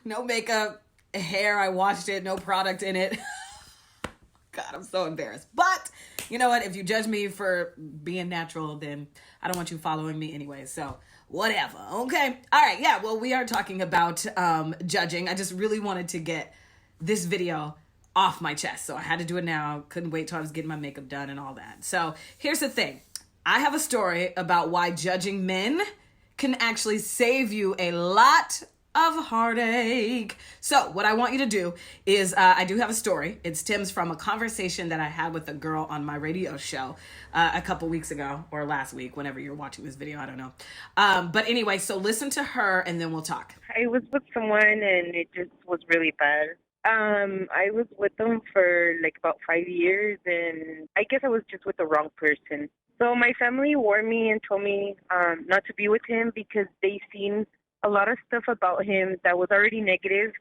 No makeup, hair, I washed it, no product in it. God, I'm so embarrassed. But you know what? If you judge me for being natural, then I don't want you following me anyway. So whatever. Okay. All right. Yeah. Well, we are talking about judging. I just really wanted to get this video off my chest. So I had to do it now. Couldn't wait till I was getting my makeup done and all that. So here's the thing. I have a story about why judging men can actually save you a lot of heartache. So what I want you to do is, I do have a story. It stems from a conversation that I had with a girl on my radio show a couple weeks ago, or last week, whenever you're watching this video, I don't know. But anyway, so listen to her and then we'll talk. I was with someone and it just was really bad. I was with them for like about 5 years, and I guess I was just with the wrong person. So my family warned me and told me not to be with him because they seen a lot of stuff about him that was already negative,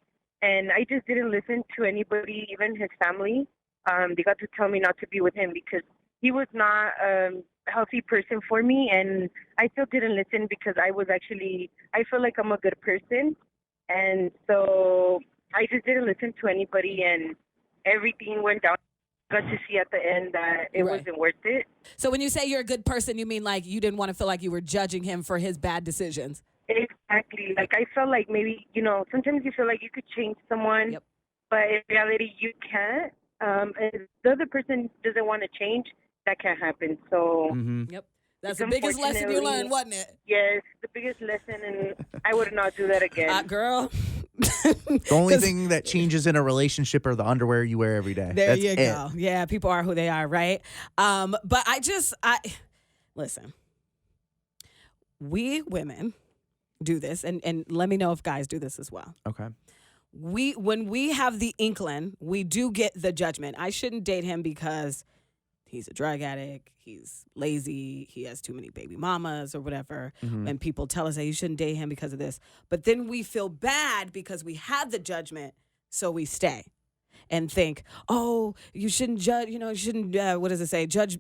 and I just didn't listen to anybody, even his family. They got to tell me not to be with him because he was not a healthy person for me, and I still didn't listen because I feel like I'm a good person, and so I just didn't listen to anybody, and everything went down. Got to see at the end that it wasn't worth it. So when you say you're a good person, you mean like you didn't want to feel like you were judging him for his bad decisions? Exactly. Like I felt like maybe, sometimes you feel like you could change someone, but in reality you can't. If the other person doesn't want to change, that can't happen. So That's the biggest lesson you learned, wasn't it? Yes, the biggest lesson, and I would not do that again. Girl. The only thing that changes in a relationship are the underwear you wear every day. There you go. Yeah, people are who they are, right? But listen, we women do this, and let me know if guys do this as well. Okay. When we have the inkling, we do get the judgment. I shouldn't date him because he's a drug addict, he's lazy, he has too many baby mamas or whatever. And people tell us that you shouldn't date him because of this. But then we feel bad because we had the judgment, so we stay and think, oh, you shouldn't judge, you shouldn't, what does it say? Judge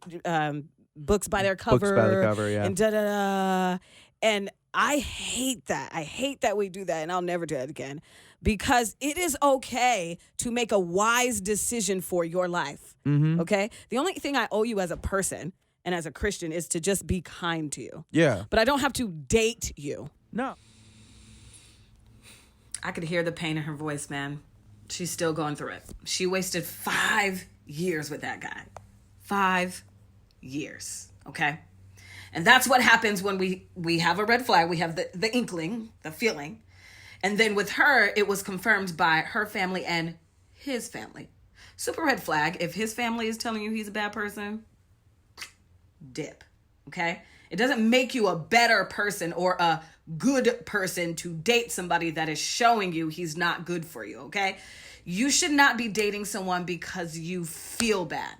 books by their cover. Books by the cover, yeah. And da-da-da. And I hate that. I hate that we do that, and I'll never do that again. Because it is okay to make a wise decision for your life, okay? The only thing I owe you as a person and as a Christian is to just be kind to you. Yeah. But I don't have to date you. No. I could hear the pain in her voice, man. She's still going through it. She wasted 5 years with that guy. 5 years, okay? And that's what happens when we have a red flag. We have the inkling, the feeling. And then with her, it was confirmed by her family and his family. Super red flag. If his family is telling you he's a bad person, dip, okay? It doesn't make you a better person or a good person to date somebody that is showing you he's not good for you, okay? You should not be dating someone because you feel bad.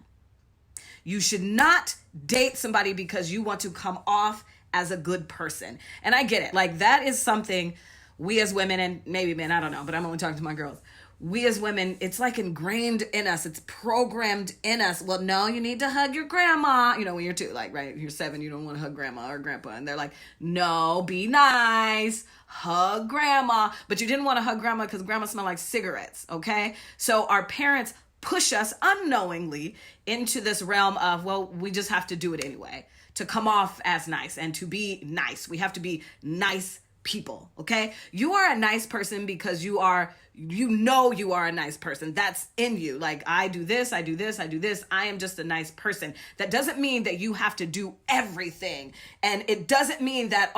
You should not date somebody because you want to come off as a good person. And I get it. Like, that is something we as women, and maybe men, I don't know, but I'm only talking to my girls. We as women, it's like ingrained in us. It's programmed in us. Well, no, you need to hug your grandma. When you're 2, like, right, you're 7, you don't want to hug grandma or grandpa. And they're like, no, be nice, hug grandma. But you didn't want to hug grandma because grandma smelled like cigarettes, okay? So our parents push us unknowingly into this realm of, well, we just have to do it anyway to come off as nice and to be nice. We have to be nice people, okay? You are a nice person because you are a nice person. That's in you. Like, I do this, I do this, I do this. I am just a nice person. That doesn't mean that you have to do everything. And it doesn't mean that,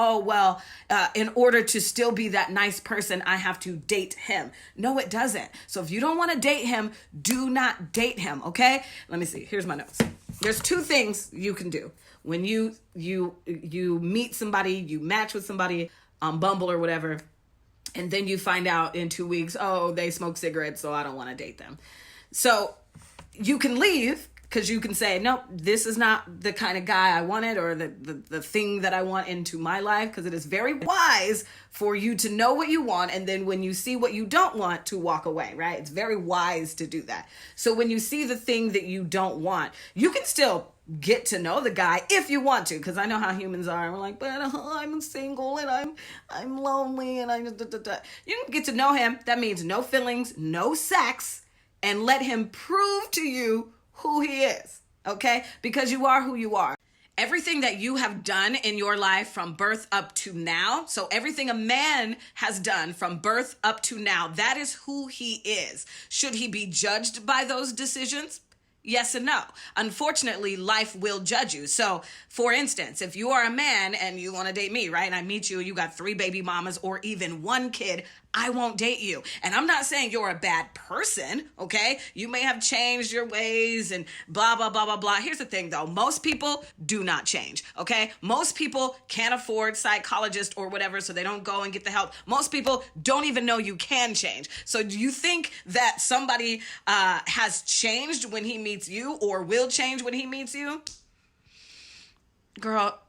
in order to still be that nice person, I have to date him. No, it doesn't. So if you don't want to date him, do not date him, okay? Let me see. Here's my notes. There's 2 things you can do. When you meet somebody, you match with somebody on Bumble or whatever, and then you find out in 2 weeks, oh, they smoke cigarettes, so I don't want to date them. So you can leave because you can say, nope, this is not the kind of guy I wanted or the thing that I want into my life, because it is very wise for you to know what you want, and then when you see what you don't want, to walk away, right? It's very wise to do that. So when you see the thing that you don't want, you can still get to know the guy if you want to, because I know how humans are. And we're like, but I'm single and I'm lonely and you can get to know him. That means no feelings, no sex, and let him prove to you who he is, okay? Because you are who you are. Everything that you have done in your life from birth up to now, so everything a man has done from birth up to now, that is who he is. Should he be judged by those decisions? Yes and no. Unfortunately, life will judge you. So, for instance, if you are a man and you want to date me, right? And I meet you and you got 3 baby mamas or even 1 kid, I won't date you. And I'm not saying you're a bad person, okay? You may have changed your ways and blah, blah, blah, blah, blah. Here's the thing though. Most people do not change, okay? Most people can't afford psychologist or whatever, so they don't go and get the help. Most people don't even know you can change. So do you think that somebody has changed when he meets you or will change when he meets you? Girl,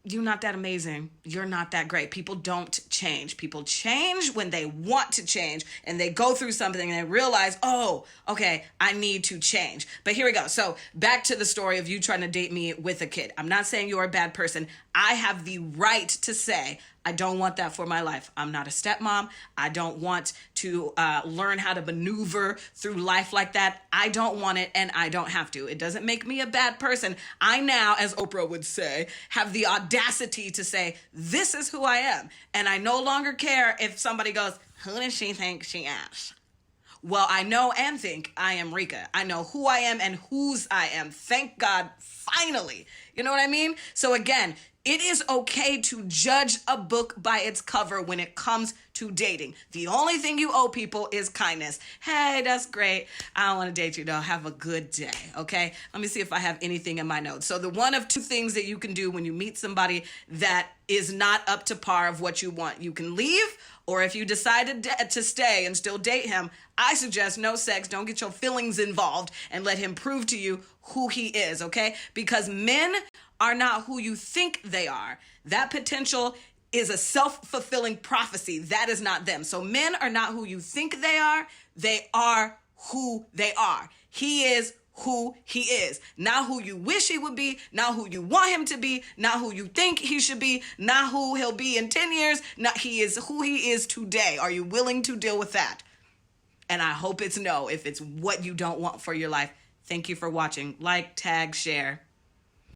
you're not that amazing. You're not that great. People don't change. People change when they want to change and they go through something and they realize, oh, okay, I need to change. But here we go. So back to the story of you trying to date me with a kid. I'm not saying you're a bad person. I have the right to say, I don't want that for my life. I'm not a stepmom. I don't want to learn how to maneuver through life like that. I don't want it and I don't have to. It doesn't make me a bad person. I now, as Oprah would say, have the audacity to say, this is who I am. And I no longer care if somebody goes, who does she think she is? Well, I know and think I am Rika. I know who I am and whose I am. Thank God, finally. You know what I mean? So again, it is okay to judge a book by its cover when it comes to dating. The only thing you owe people is kindness. Hey, that's great. I don't want to date you though. Have a good day, okay? Let me see if I have anything in my notes. So the one of 2 things that you can do when you meet somebody that is not up to par of what you want. You can leave, or if you decided to stay and still date him, I suggest no sex. Don't get your feelings involved and let him prove to you who he is, okay? Because men are not who you think they are. That potential is a self-fulfilling prophecy. That is not them. So men are not who you think they are. They are who they are. He is who he is. Not who you wish he would be, not who you want him to be, not who you think he should be, not who he'll be in 10 years. Not he is who he is today. Are you willing to deal with that? And I hope it's no if it's what you don't want for your life. Thank you for watching. Like, tag, share.